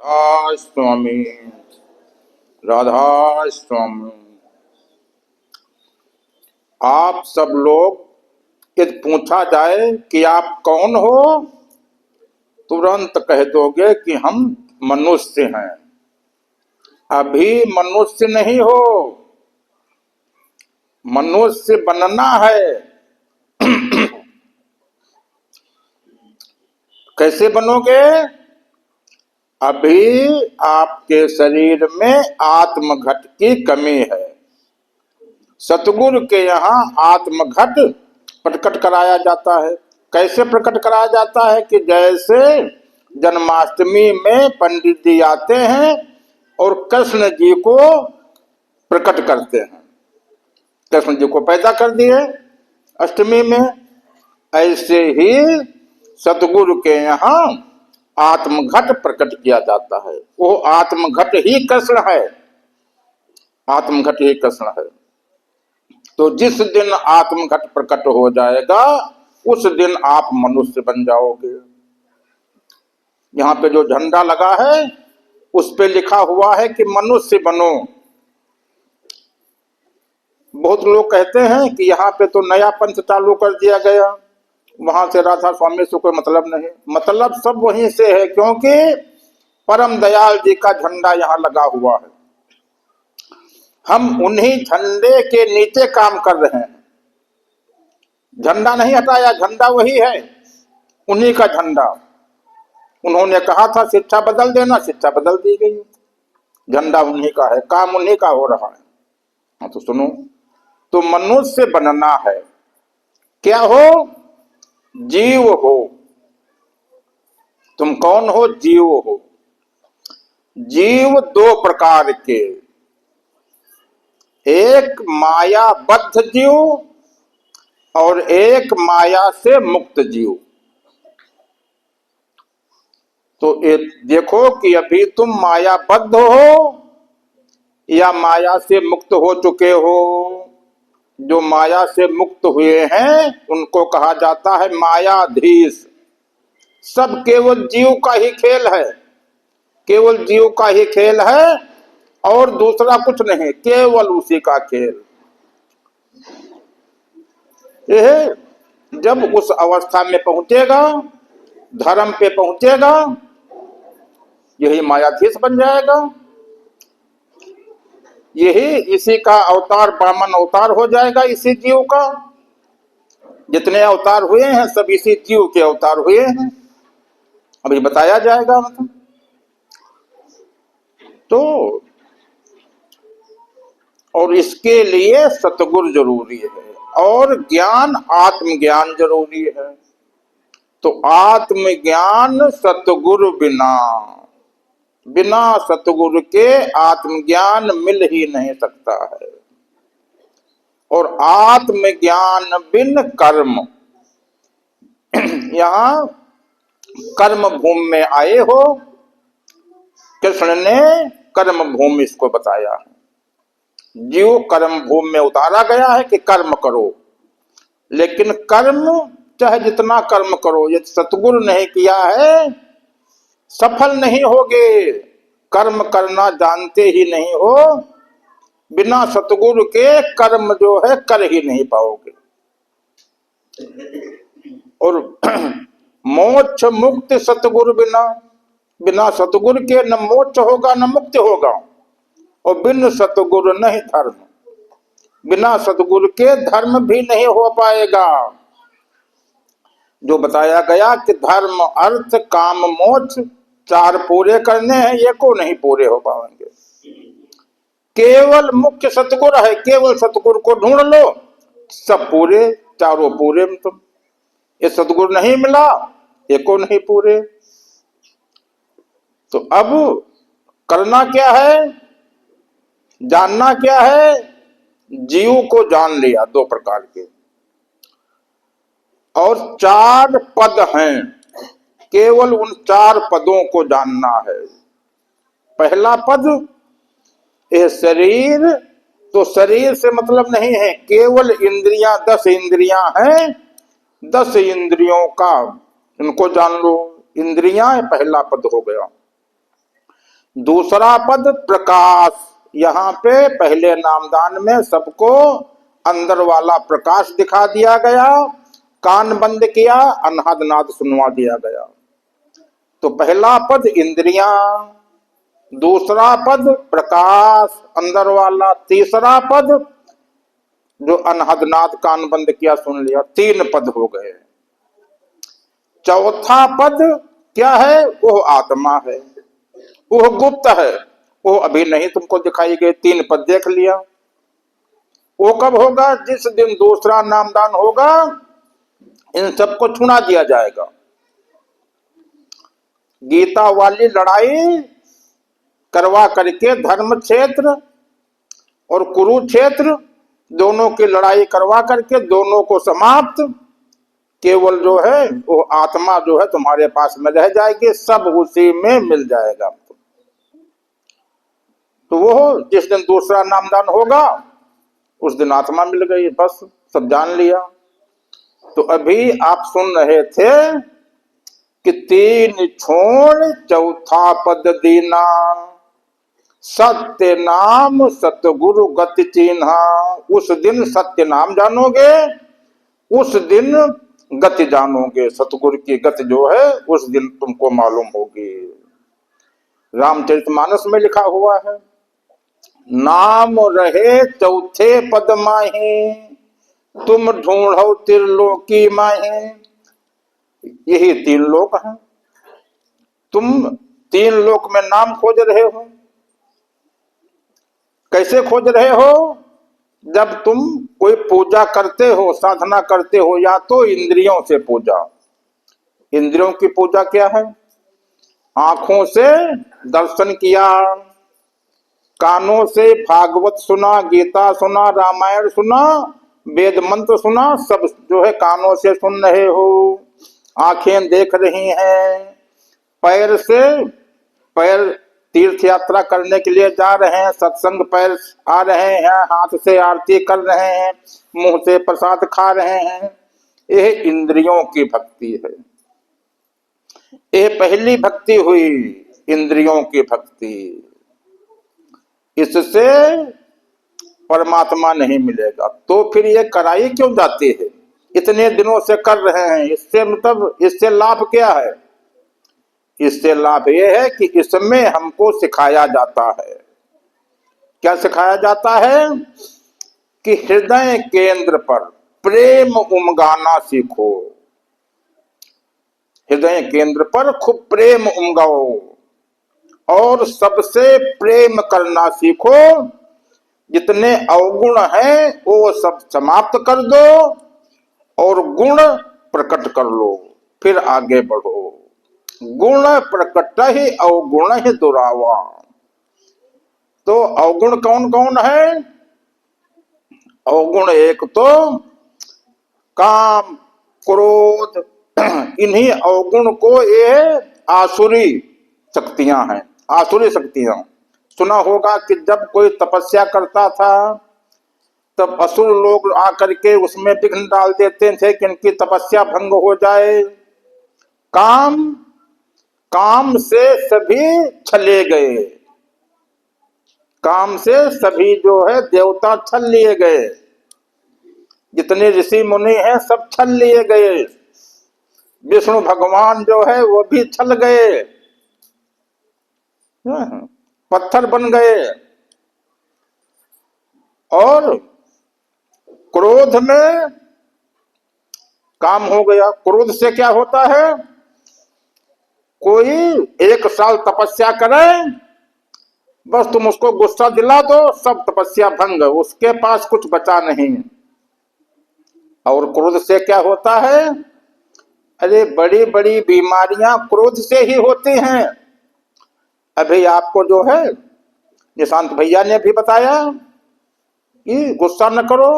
राधा स्वामी। राधा स्वामी। आप सब लोग यदि पूछा जाए कि आप कौन हो, तुरंत कह दोगे कि हम मनुष्य हैं। अभी मनुष्य नहीं हो, मनुष्य बनना है। कैसे बनोगे? अभी आपके शरीर में आत्मघट की कमी है। सतगुरु के यहाँ आत्मघट प्रकट कराया जाता है। कैसे प्रकट कराया जाता है? कि जैसे जन्माष्टमी में पंडित जी आते हैं और कृष्ण जी को प्रकट करते हैं। कृष्ण जी को पैदा कर दिए अष्टमी में, ऐसे ही सतगुरु के यहाँ आत्मघट प्रकट किया जाता है। वो आत्मघट ही कृष्ण है। आत्मघट ही कृष्ण है। तो जिस दिन आत्मघट प्रकट हो जाएगा उस दिन आप मनुष्य बन जाओगे। यहाँ पे जो झंडा लगा है उस पे लिखा हुआ है कि मनुष्य बनो। बहुत लोग कहते हैं कि यहाँ पे तो नया पंथ चालू कर दिया गया, वहां से राधा स्वामी से कोई मतलब नहीं। मतलब सब वहीं से है, क्योंकि परम दयाल जी का झंडा यहाँ लगा हुआ है। हम उन्हीं झंडे के नीचे काम कर रहे हैं। झंडा नहीं हटाया, झंडा वही है, उन्हीं का झंडा। उन्होंने कहा था शिक्षा बदल देना, शिक्षा बदल दी गई। झंडा उन्हीं का है, काम उन्हीं का हो रहा है। हाँ तो सुनो, तो मनुष्य बनना है। क्या हो? जीव हो। तुम कौन हो? जीव हो। जीव दो प्रकार के, एक मायाबद्ध जीव और एक माया से मुक्त जीव। तो देखो कि अभी तुम मायाबद्ध हो या माया से मुक्त हो चुके हो। जो माया से मुक्त हुए हैं उनको कहा जाता है मायाधीश। सब केवल जीव का ही खेल है, केवल जीव का ही खेल है और दूसरा कुछ नहीं, केवल उसी का खेल। यह जब उस अवस्था में पहुंचेगा, धर्म पे पहुंचेगा, यही मायाधीश बन जाएगा। यही इसी का अवतार, वामन अवतार हो जाएगा इसी जीव का। जितने अवतार हुए हैं सब इसी जीव के अवतार हुए हैं। अभी बताया जाएगा। मतलब तो और इसके लिए सतगुरु जरूरी है और ज्ञान, आत्मज्ञान जरूरी है। तो आत्मज्ञान सतगुरु बिना, बिना सतगुरु के आत्मज्ञान मिल ही नहीं सकता है। और आत्मज्ञान बिन कर्म, यहाँ कर्म भूमि में आए हो, कृष्ण ने कर्म भूमि इसको बताया है। जीव कर्म भूमि में उतारा गया है कि कर्म करो, लेकिन कर्म चाहे जितना कर्म करो, यदि सतगुरु नहीं किया है सफल नहीं होगे। कर्म करना जानते ही नहीं हो, बिना सतगुरु के कर्म जो है कर ही नहीं पाओगे। और मोक्ष मुक्त सतगुरु बिना, बिना सतगुरु के न मोक्ष होगा न मुक्ति होगा। और बिन सतगुरु नहीं धर्म, बिना सतगुरु के धर्म भी नहीं हो पाएगा। जो बताया गया कि धर्म अर्थ काम मोक्ष चार पूरे करने हैं, ये को नहीं पूरे हो पाएंगे। केवल मुख्य सतगुरु है, केवल सतगुरु को ढूंढ लो, सब पूरे, चारों पूरे। तुम ये सतगुरु नहीं मिला, एको नहीं पूरे। तो अब करना क्या है, जानना क्या है? जीव को जान लिया दो प्रकार के, और चार पद हैं, केवल उन चार पदों को जानना है। पहला पद, यह शरीर, तो शरीर से मतलब नहीं है, केवल इंद्रियां, 10 इंद्रियां हैं, 10 इंद्रियों का इनको जान लो। इंद्रियां पहला पद हो गया। दूसरा पद प्रकाश, यहाँ पे पहले नामदान में सबको अंदर वाला प्रकाश दिखा दिया गया, कान बंद किया, अनहद नाद सुनवा दिया गया। तो पहला पद इंद्रियां, दूसरा पद प्रकाश अंदर वाला, तीसरा पद जो अनहद नाद कान बंद किया सुन लिया, 3 पद हो गए। चौथा पद क्या है? वो आत्मा है, वो गुप्त है, वो अभी नहीं तुमको दिखाई गई। 3 पद देख लिया। वो कब होगा? जिस दिन दूसरा नामदान होगा, इन सबको छुड़ा दिया जाएगा। गीता वाली लड़ाई करवा करके धर्म क्षेत्र और कुरुक्षेत्र दोनों की लड़ाई करवा करके दोनों को समाप्त, केवल जो है वो आत्मा जो है तुम्हारे पास में रह जाएगी, सब उसी में मिल जाएगा। तो वो जिस दिन दूसरा नामदान होगा उस दिन आत्मा मिल गई, बस सब जान लिया। तो अभी आप सुन रहे थे कि 3 छोड़ चौथा पद दीना, सत्य नाम सतगुरु गति चिन्हा। उस दिन सत्य नाम जानोगे, उस दिन गति जानोगे, सतगुरु की गति जो है उस दिन तुमको मालूम होगी। रामचरितमानस में लिखा हुआ है, नाम रहे चौथे पद माही, तुम ढूंढो त्रिलोकी माही। यही 3 लोक हैं। तुम 3 लोक में नाम खोज रहे हो। कैसे खोज रहे हो? जब तुम कोई पूजा करते हो, साधना करते हो, या तो इंद्रियों से पूजा। इंद्रियों की पूजा क्या है? आंखों से दर्शन किया, कानों से भागवत सुना, गीता सुना, रामायण सुना, वेद मंत्र सुना, सब जो है कानों से सुन रहे हो। आंखें देख रही हैं, पैर से, पैर तीर्थ यात्रा करने के लिए जा रहे हैं, सत्संग पैर आ रहे हैं, हाथ से आरती कर रहे हैं, मुंह से प्रसाद खा रहे हैं। यह इंद्रियों की भक्ति है। यह पहली भक्ति हुई, इंद्रियों की भक्ति। इससे परमात्मा नहीं मिलेगा। तो फिर ये कराई क्यों जाती है? इतने दिनों से कर रहे हैं, इससे मतलब इससे लाभ क्या है? इससे लाभ यह है कि इसमें हमको सिखाया जाता है। क्या सिखाया जाता है? कि हृदय केंद्र पर प्रेम उमगाना सीखो। हृदय केंद्र पर खूब प्रेम उमगाओ और सबसे प्रेम करना सीखो। जितने अवगुण हैं वो सब समाप्त कर दो और गुण प्रकट कर लो, फिर आगे बढ़ो। गुण प्रकट ही अवगुण ही दुरावा। तो अवगुण कौन कौन है? अवगुण एक तो काम, क्रोध, इन्हीं अवगुण को ये आसुरी शक्तियां हैं। आसुरी शक्तियां सुना होगा कि जब कोई तपस्या करता था तब असुर लोग आकर के उसमें विघ्न डाल देते थे कि इनकी तपस्या भंग हो जाए। काम, काम से सभी छले गए, काम से सभी जो है देवता छल लिए गए। जितने ऋषि मुनि हैं सब छल लिए गए। विष्णु भगवान जो है वो भी छल गए, पत्थर बन गए। और क्रोध में काम हो गया। क्रोध से क्या होता है? कोई 1 साल तपस्या करे, बस तुम उसको गुस्सा दिला दो, सब तपस्या भंग, उसके पास कुछ बचा नहीं। और क्रोध से क्या होता है? अरे बड़ी बड़ी बीमारियां क्रोध से ही होती हैं। अभी आपको जो है निशांत भैया ने भी बताया कि गुस्सा न करो,